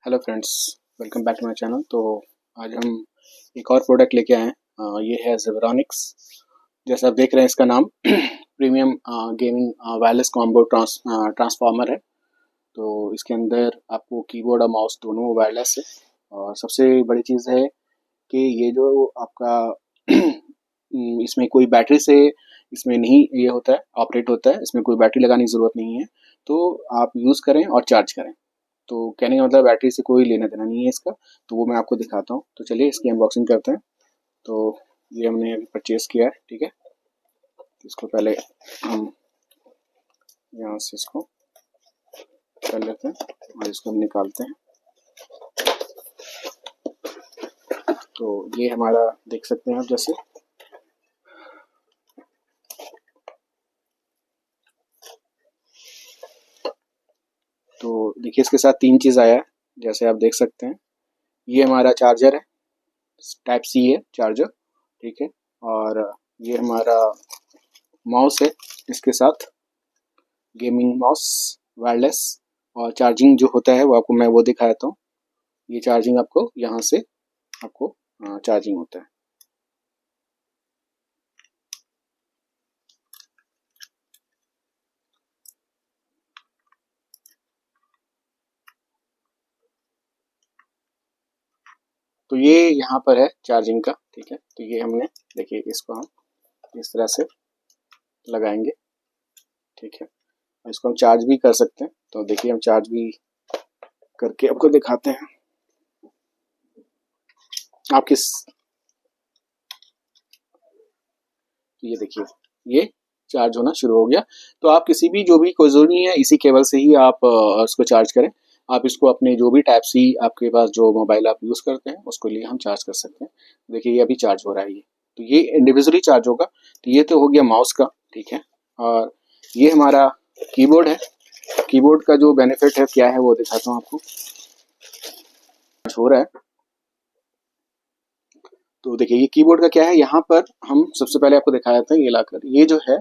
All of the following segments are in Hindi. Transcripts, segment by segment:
Hello friends, welcome back to my channel. तो आज हम एक और प्रोडक्ट लेके आए हैं। ये है ज़ेब्रॉनिक्स। जैसा आप देख रहे हैं, इसका नाम premium gaming wireless combo transformer है। तो इसके अंदर आपको कीबोर्ड और माउस दोनों वायरलेस है। और सबसे बड़ी चीज़ है कि ये जो आपका इसमें कोई बैटरी से इसमें नहीं ये होता है, ऑपरेट होता है। इसमें कोई बैटरी लगाने की ज़रूरत नहीं है। तो आप यूज़ करें और चार्ज करें। तो कहने का मतलब बैटरी से कोई लेना देना नहीं है इसका। तो वो मैं आपको दिखाता हूँ। तो चलिए इसकी अनबॉक्सिंग करते हैं। तो ये हमने अभी परचेज़ किया है, ठीक है। तो इसको पहले हम यहाँ से इसको कर लेते हैं और इसको हम निकालते हैं। तो ये हमारा देख सकते हैं आप, जैसे तो देखिए इसके साथ 3 चीज़ आया है, जैसे आप देख सकते हैं। ये हमारा चार्जर है, टाइप सी है चार्जर, ठीक है। और ये हमारा माउस है, इसके साथ गेमिंग माउस वायरलेस। और चार्जिंग जो होता है वो आपको मैं वो दिखा देता हूँ। ये चार्जिंग आपको यहाँ से आपको चार्जिंग होता है। तो ये यहाँ पर है चार्जिंग का, ठीक है। तो ये हमने देखिए इसको हम इस तरह से लगाएंगे, ठीक है। और इसको हम चार्ज भी कर सकते हैं। तो देखिए हम चार्ज भी करके आपको दिखाते हैं। आप किस ये देखिए ये चार्ज होना शुरू हो गया। तो आप किसी भी जो भी कोई ज़रूरी नहीं है इसी केबल से ही आप इसको चार्ज करें। आप इसको अपने जो भी टाइप सी आपके पास जो मोबाइल आप यूज़ करते हैं उसके लिए हम चार्ज कर सकते हैं। देखिए ये अभी चार्ज हो रहा है ये। तो ये इंडिविजुअली चार्ज होगा। तो ये तो हो गया माउस का, ठीक है। और ये हमारा कीबोर्ड है। कीबोर्ड का जो बेनिफिट है क्या है वो दिखाता हूँ आपको। चार्ज हो रहा है। तो देखिए ये कीबोर्ड का क्या है, यहाँ पर हम सबसे पहले आपको दिखाया था ये लाकर, ये जो है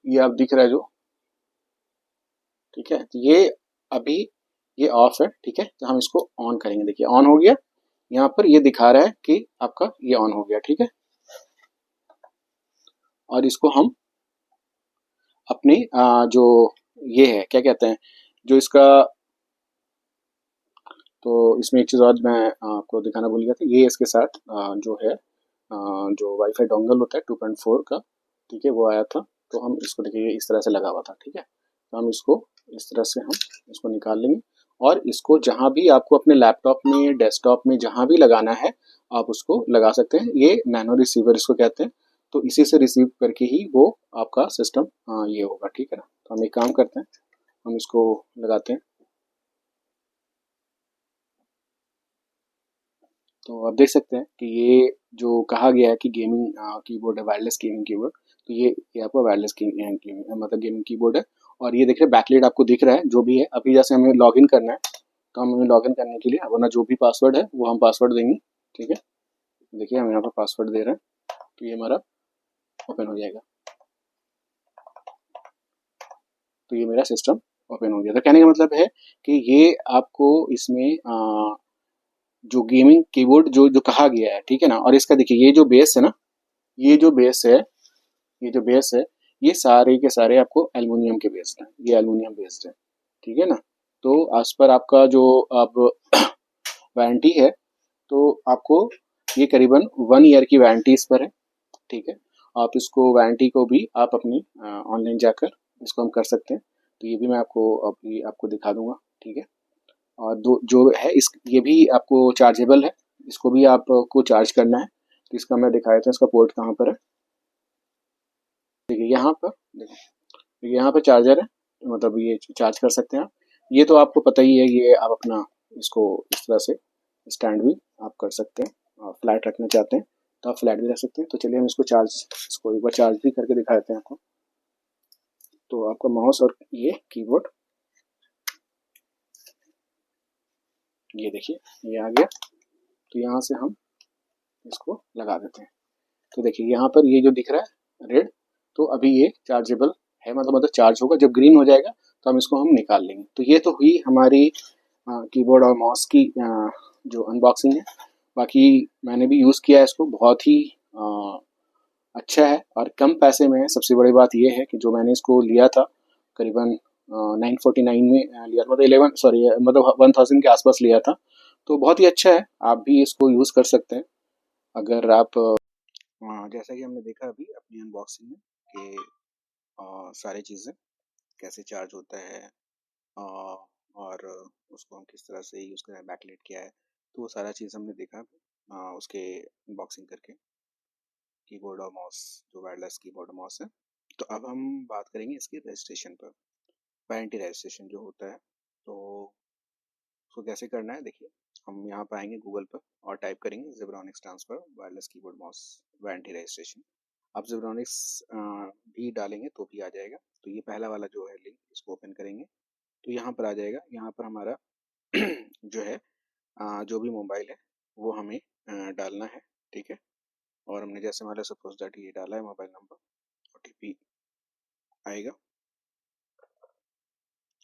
ये आप दिख रहा है जो, ठीक है। तो ये अभी ये ऑफ है, ठीक है। तो हम इसको ऑन करेंगे। देखिए ऑन हो गया। यहाँ पर ये दिखा रहा है कि आपका ये ऑन हो गया, ठीक है। और इसको हम अपनी जो ये है क्या कहते हैं जो इसका, तो इसमें एक चीज़ और मैं आपको दिखाना भूल गया था। ये इसके साथ जो है जो वाईफाई डोंगल होता है 2.4 का, ठीक है, वो आया था। तो हम इसको देखिए इस तरह से लगा हुआ था, ठीक है। तो हम इसको इस तरह से हम इसको निकाल लेंगे। और इसको जहाँ भी आपको अपने लैपटॉप में, डेस्कटॉप में जहाँ भी लगाना है आप उसको लगा सकते हैं। ये नैनो रिसीवर इसको कहते हैं। तो इसी से रिसीव करके ही वो आपका सिस्टम ये होगा, ठीक है ना। तो हम एक काम करते हैं, हम इसको लगाते हैं। तो आप देख सकते हैं कि ये जो कहा गया है कि गेमिंग कीबोर्ड है, वायरलेस गेमिंग कीबोर्ड। तो ये आपका वायरलेस मतलब गेमिंग कीबोर्ड है। और ये देख रहे हैं बैकलाइट आपको दिख रहा है जो भी है। अभी जैसे हमें लॉगिन करना है तो हम हमें लॉगिन करने के लिए अपना जो भी पासवर्ड है वो हम पासवर्ड देंगे, ठीक है। देखिए हम यहाँ पर पासवर्ड दे रहे हैं। तो ये हमारा ओपन हो जाएगा। तो ये मेरा सिस्टम ओपन हो गया। तो कहने का मतलब है कि ये आपको इसमें जो गेमिंग कीबोर्ड जो जो कहा गया है, ठीक है ना। और इसका देखिए ये जो बेस है ना, ये जो बेस है, ये जो बेस है, ये सारे के सारे आपको एल्युमिनियम के बेस्ड हैं। ये एल्युमिनियम बेस्ड है, ठीक है ना। तो आज पर आपका जो अब वारंटी है, तो आपको ये करीबन 1 ईयर की वारंटी इस पर है, ठीक है। आप इसको वारंटी को भी आप अपनी ऑनलाइन जाकर इसको हम कर सकते हैं। तो ये भी मैं आपको अभी आपको दिखा दूंगा, ठीक है। और दो जो है इस ये भी आपको चार्जेबल है। इसको भी आपको चार्ज करना है। तो इसका मैं दिखाया था, इसका पोर्ट कहाँ पर है। देखिए यहाँ पर, देखिए यहाँ पे चार्जर है, मतलब ये चार्ज कर सकते हैं आप। ये तो आपको पता ही है, ये आप अपना इसको इस तरह से स्टैंड भी आप कर सकते हैं। आप फ्लैट रखना चाहते हैं तो आप फ्लैट भी रख सकते हैं। तो चलिए हम इसको एक बार चार्ज भी करके दिखा देते हैं आपको। तो आपका माउस और ये कीबोर्ड, ये देखिए ये आ गया। तो यहाँ से हम इसको लगा देते हैं। तो देखिए यहाँ पर ये जो दिख रहा है रेड, तो अभी ये चार्जेबल है, मतलब चार्ज होगा। जब ग्रीन हो जाएगा तो हम इसको हम निकाल लेंगे। तो ये तो हुई हमारी कीबोर्ड और माउस की जो अनबॉक्सिंग है। बाकी मैंने भी यूज़ किया है इसको, बहुत ही अच्छा है और कम पैसे में है। सबसे बड़ी बात ये है कि जो मैंने इसको लिया था करीबन 949 में लिया था, मतलब 11 सॉरी मतलब 1000 के आसपास लिया था। तो बहुत ही अच्छा है, आप भी इसको यूज़ कर सकते हैं अगर आप जैसा कि हमने देखा अभी अपनी अनबॉक्सिंग में कि सारी चीज़ें कैसे चार्ज होता है, अ, और उसको हम किस तरह से यूज़ करें, बैकलाइट क्या है, तो वो सारा चीज़ हमने देखा उसके अनबॉक्सिंग करके, कीबोर्ड और माउस, जो वायरलेस कीबोर्ड और माउस है। तो अब हम बात करेंगे इसके रजिस्ट्रेशन पर, वारंटी रजिस्ट्रेशन जो होता है। तो उसको कैसे करना है, देखिए हम यहाँ पर आएंगे गूगल पर और टाइप करेंगे Zebronics transfer wireless keyboard mouse warranty registration. आप ज़ेब्रॉनिक्स भी डालेंगे तो भी आ जाएगा। तो ये पहला वाला जो है लिंक, इसको ओपन करेंगे तो यहाँ पर आ जाएगा। यहाँ पर हमारा जो है जो भी मोबाइल है वो हमें डालना है, ठीक है। और हमने जैसे हमारा सपोज दैट ये डाला है मोबाइल नंबर, ओटीपी आएगा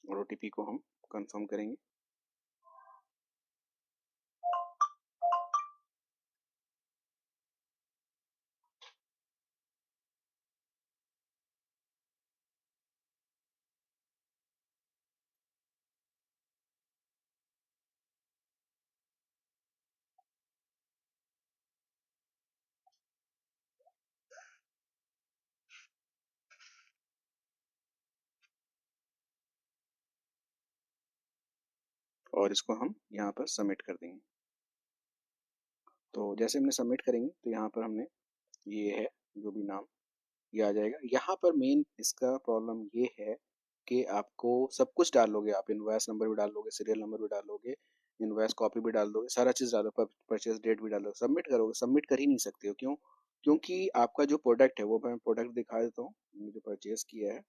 और ओटीपी को हम कंफर्म करेंगे। और इसको हम यहाँ पर सबमिट कर देंगे। तो जैसे हमने सबमिट करेंगे तो यहाँ पर हमने ये है जो भी नाम, ये आ जाएगा। यहाँ पर मेन इसका प्रॉब्लम ये है कि आपको सब कुछ डालोगे, आप इनवॉइस नंबर भी डालोगे, सीरियल नंबर भी डालोगे, इनवॉइस कॉपी भी डाल दोगे, सारा चीज़ डालो, परचेज डेट भी डालोगे, सबमिट करोगे, सबमिट कर ही नहीं सकते हो। क्यों? क्योंकि आपका जो प्रोडक्ट है वो मैं प्रोडक्ट दिखा देता हूँ, हमने जो परचेज किया है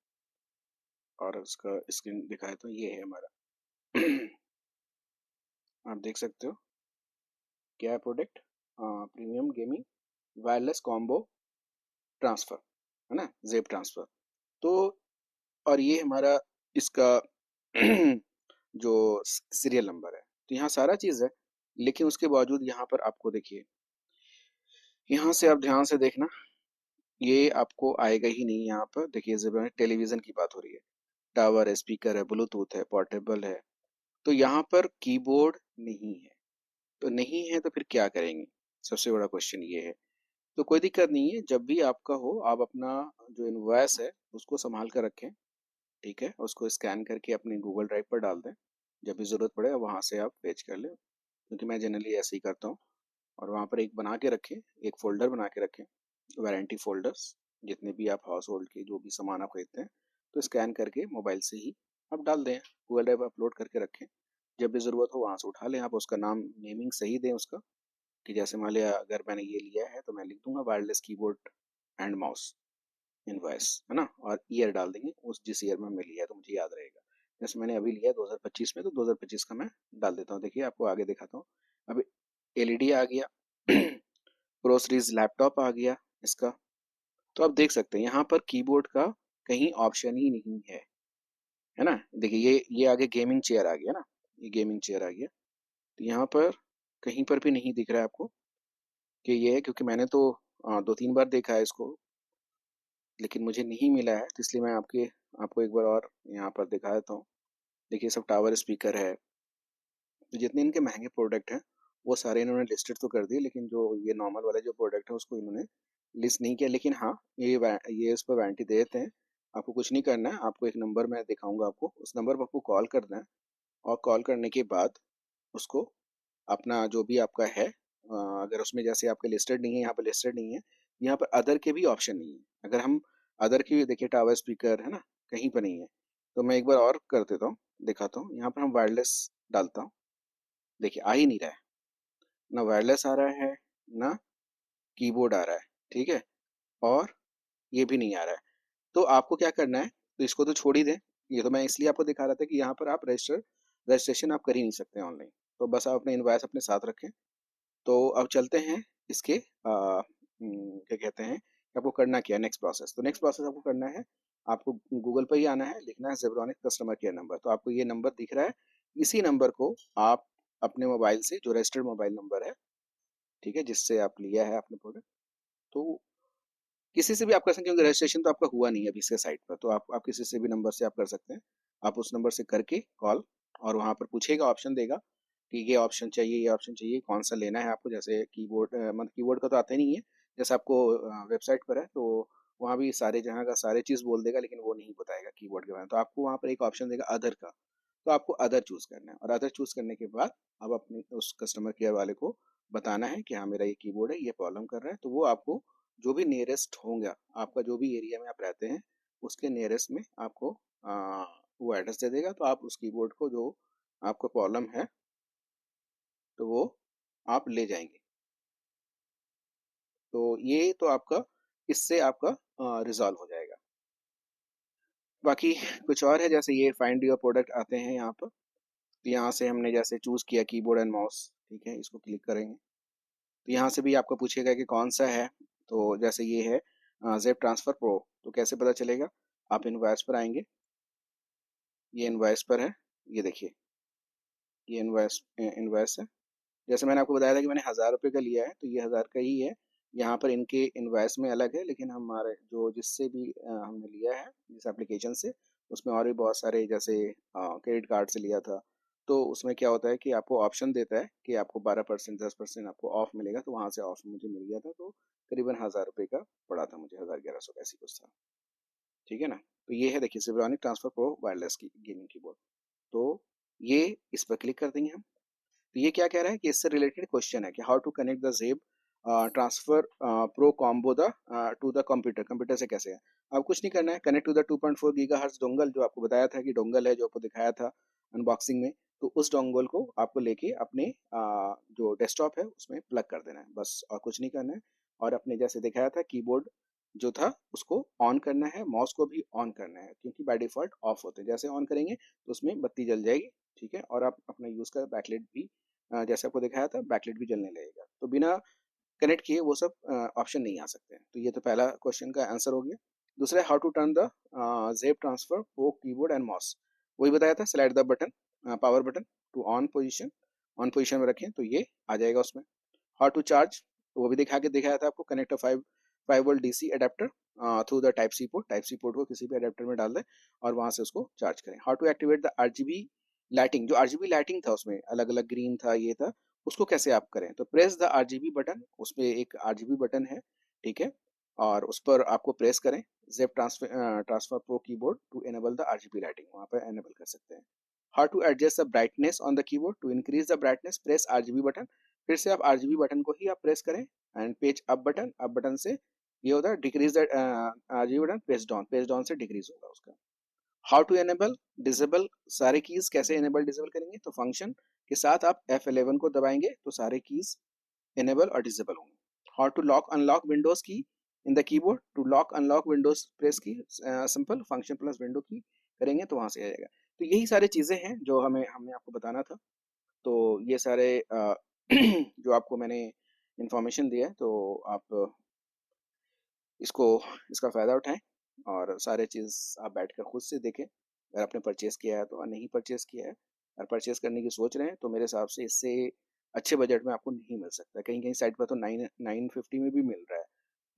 और उसका स्क्रीन दिखा देता हूँ। ये है हमारा आप देख सकते हो क्या है product, premium gaming wireless combo transfer, है ना, जेब ट्रांसफ़र। तो और ये हमारा इसका जो सीरियल नंबर है। तो यहाँ सारा चीज़ है, लेकिन उसके बावजूद यहाँ पर आपको देखिए, यहाँ से आप ध्यान से देखना, ये आपको आएगा ही नहीं। यहाँ पर देखिए ज़ेब्रा टेलीविज़न की बात हो रही है, टावर है, स्पीकर है, ब्लूटूथ है, पोर्टेबल है। तो यहाँ पर कीबोर्ड नहीं है। तो नहीं है तो फिर क्या करेंगे? सबसे बड़ा क्वेश्चन ये है। तो कोई दिक्कत नहीं है, जब भी आपका हो आप अपना जो इनवॉइस है उसको संभाल कर रखें, ठीक है। उसको स्कैन करके अपने गूगल ड्राइव पर डाल दें, जब भी ज़रूरत पड़े वहाँ से आप फेच कर लें, क्योंकि मैं जनरली ऐसे ही करता हूँ। और वहाँ पर एक बना के रखें, एक फ़ोल्डर बना के रखें, वारंटी फ़ोल्डर्स, जितने भी आप हाउस होल्ड के जो भी सामान आप खरीदते हैं, तो स्कैन करके मोबाइल से ही आप डाल दें, गूगल ड्राइव अपलोड करके रखें। जब भी ज़रूरत हो वहाँ से उठा लें। आप उसका नाम नेमिंग सही दें उसका, कि जैसे मान लिया अगर मैंने ये लिया है तो मैं लिख दूंगा wireless keyboard and mouse invoice, है ना, और ईयर डाल देंगे उस जिस ईयर में हमने लिया है, तो मुझे याद रहेगा। जैसे मैंने अभी लिया 2025 में, तो 2025 का मैं डाल देता हूँ। देखिए आपको आगे दिखाता हूँ। अब एलईडी आ गया, ग्रोसरीज लैपटॉप आ गया इसका। तो आप देख सकते हैं यहाँ पर कीबोर्ड का कहीं ऑप्शन ही नहीं है ना। देखिए ये आगे गेमिंग चेयर आ गया ना, ये गेमिंग चेयर आ गया। तो यहाँ पर कहीं पर भी नहीं दिख रहा है आपको कि ये है, क्योंकि मैंने तो 2-3 बार देखा है इसको, लेकिन मुझे नहीं मिला है। तो इसलिए मैं आपको एक बार और यहाँ पर दिखा देता हूँ। देखिए सब टावर स्पीकर है। तो जितने इनके महंगे प्रोडक्ट हैं वो सारे इन्होंने लिस्टेड तो कर दिए, लेकिन जो ये नॉर्मल वाले जो प्रोडक्ट है उसको इन्होंने लिस्ट नहीं किया। लेकिन हाँ, ये इस पर वारंटी दे देते हैं। आपको कुछ नहीं करना है, आपको एक नंबर मैं दिखाऊंगा, आपको उस नंबर पर आपको कॉल करना है। और कॉल करने के बाद उसको अपना जो भी आपका है, अगर उसमें जैसे आपके लिस्टेड नहीं है, यहाँ पर लिस्टेड नहीं है, यहाँ पर अदर के भी ऑप्शन नहीं है। अगर हम अदर की देखिए, टावर स्पीकर है ना, कहीं पर नहीं है। तो मैं एक बार और कर देता हूँ, दिखाता हूँ। यहाँ पर हम वायरलेस डालता हूँ, देखिए आ ही नहीं रहा है, ना वायरलेस आ रहा है, ना कीबोर्ड आ रहा है, ठीक है। और ये भी नहीं आ रहा है। तो आपको क्या करना है, तो इसको तो छोड़ ही दें। ये तो मैं इसलिए आपको दिखा रहा था कि यहाँ पर आप रजिस्ट्रेशन आप कर ही नहीं सकते ऑनलाइन। तो बस आप अपने इनवॉइस अपने साथ रखें। तो अब चलते हैं इसके क्या कहते हैं कि आपको करना क्या है, नेक्स्ट प्रोसेस। तो नेक्स्ट प्रोसेस आपको करना है, आपको गूगल पर ही आना है, लिखना है ज़ेब्रॉनिक्स कस्टमर केयर नंबर। तो आपको ये नंबर दिख रहा है, इसी नंबर को आप अपने मोबाइल से, जो रजिस्टर्ड मोबाइल नंबर है, ठीक है, जिससे आप लिया है आपने प्रोडक्ट, तो किसी से भी आप कर सकते हैं, क्योंकि रजिस्ट्रेशन तो आपका हुआ नहीं है अभी इसके साइट पर, तो आप किसी से भी नंबर से आप कर सकते हैं। आप उस नंबर से करके कॉल, और वहाँ पर पूछेगा, ऑप्शन देगा कि ये ऑप्शन चाहिए, ये ऑप्शन चाहिए, कौन सा लेना है आपको। जैसे कीबोर्ड, मतलब कीबोर्ड का तो आता ही नहीं है, जैसे आपको वेबसाइट पर है तो वहाँ भी सारे जहाँ का सारे चीज़ बोल देगा, लेकिन वो नहीं बताएगा कीबोर्ड के बारे में। तो आपको वहाँ पर एक ऑप्शन देगा अदर का, तो आपको अदर चूज करना है, और अदर चूज करने के बाद अब अपने उस कस्टमर केयर वाले को बताना है कि हाँ मेरा ये कीबोर्ड है, ये प्रॉब्लम कर रहा है। तो वो आपको जो भी नियरेस्ट होगा, आपका जो भी एरिया में आप रहते हैं उसके नियरेस्ट में आपको वो एड्रेस दे देगा। तो आप उस कीबोर्ड को, जो आपको प्रॉब्लम है, तो वो आप ले जाएंगे। तो ये तो आपका, इससे आपका रिजॉल्व हो जाएगा। बाकी कुछ और है, जैसे ये फाइंड योर प्रोडक्ट आते हैं यहाँ पर, तो यहाँ से हमने जैसे चूज किया कीबोर्ड एंड माउस, ठीक है, इसको क्लिक करेंगे तो यहाँ से भी आपको पूछेगा कि कौन सा है। तो जैसे ये है जेप ट्रांसफर प्रो, तो कैसे पता चलेगा, आप इनवॉइस पर आएंगे, ये इनवॉइस पर है, ये देखिए, ये इनवॉइस इनवॉइस है। जैसे मैंने आपको बताया था कि मैंने 1000 रुपये का लिया है, तो ये 1000 का ही है। यहाँ पर इनके इनवॉइस में अलग है, लेकिन हमारे जो जिससे भी हमने लिया है जिस एप्लीकेशन से, उसमें और भी बहुत सारे, जैसे क्रेडिट कार्ड से लिया था, तो उसमें क्या होता है कि आपको ऑप्शन देता है कि आपको 12% 10% आपको ऑफ मिलेगा, तो वहाँ से ऑफ मुझे मिल गया था, तो करीबन 1000 रुपये का पड़ा था मुझे, 1100 का ऐसी कुछ था, ठीक है ना। तो ये है, देखिए, सिब्रॉनिक ट्रांसफर प्रो वायरलेस की गेमिंग कीबोर्ड। तो ये, इस पर क्लिक कर देंगे हम। तो ये क्या कह रहा है कि इससे रिलेटेड क्वेश्चन है कि how to connect the Zeb transformer pro combo the to the computer, computer से कैसे है। अब कुछ नहीं करना है, connect to the 2.4 gigahertz dongle, जो आपको बताया था कि डोंगल है, जो आपको दिखाया था अनबॉक्सिंग में, तो उस डोंगल को आपको लेके अपने जो डेस्कटॉप है उसमें प्लग कर देना है, बस, और कुछ नहीं करना है। और अपने जैसे दिखाया था कीबोर्ड जो था उसको ऑन करना है, माउस को भी ऑन करना है, क्योंकि बाय डिफॉल्ट ऑफ होते हैं, जैसे ऑन करेंगे तो उसमें बत्ती जल जाएगी, ठीक है। और आप अपना यूज कर बैकलाइट भी, जैसे आपको दिखाया था, बैकलाइट भी जलने लगेगा। तो बिना कनेक्ट किए वो सब ऑप्शन नहीं आ सकते हैं। तो ये तो पहला क्वेश्चन का आंसर हो गया। दूसरा, how to turn the Zeb transfer pro keyboard and mouse, वही बताया था, slide the button, power button to on position में रखें तो ये आ जाएगा उसमें। हाउ टू चार्ज, वो भी दिखाया था आपको, connect 5 volt DC adapter through the type C port को किसी भी अडेप्टर में डाल दें और वहां से उसको चार्ज करें। How to activate the RGB lighting, जो आरजीबी लाइटिंग था उसमें अलग अलग ग्रीन था, ये था, उसको कैसे आप करें। तो प्रेस द आरजीबी बटन, उसमें एक आरजीबी बटन है, ठीक है, और उस पर आपको प्रेस करें। Zeb transfer pro keyboard to enable the RGB lighting, वहां पर एनेबल कर सकते हैं। How to adjust the brightness on the keyboard, to increase the brightness press RGB button, फिर से आप आरजीबी बटन को ही आप प्रेस करें, एंड पेज अप बटन से ये होता है decrease the RGB button, page down से डिक्रीज होगा उसका। हाउ टू एनेबल डिसेबल, सारे कीज कैसे एनेबल डिसेबल करेंगे, तो फंक्शन के साथ आप F11 को दबाएंगे तो सारे कीज एनेबल और डिसेबल होंगे। How to lock unlock Windows key in the keyboard, to lock unlock Windows press key, simple function plus window key करेंगे तो वहां से आ जाएगा। तो यही सारी चीजें हैं जो हमने आपको बताना था। तो ये सारे जो आपको मैंने इंफॉर्मेशन दिया है, तो आप इसको इसका फ़ायदा उठाएं, और सारे चीज़ आप बैठकर खुद से देखें। अगर आपने परचेज़ किया है तो, नहीं परचेज़ किया है और परचेज़ करने की सोच रहे हैं, तो मेरे हिसाब से इससे अच्छे बजट में आपको नहीं मिल सकता। कहीं कहीं साइट पर तो 950 में भी मिल रहा है,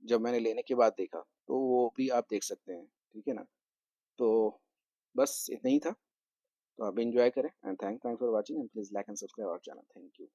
जब मैंने लेने के बाद देखा, तो वो भी आप देख सकते हैं, ठीक है ना। तो बस इतना ही था, तो आप इंजॉय करें, and thanks for watching, and please like and subscribe our channel. Thank you.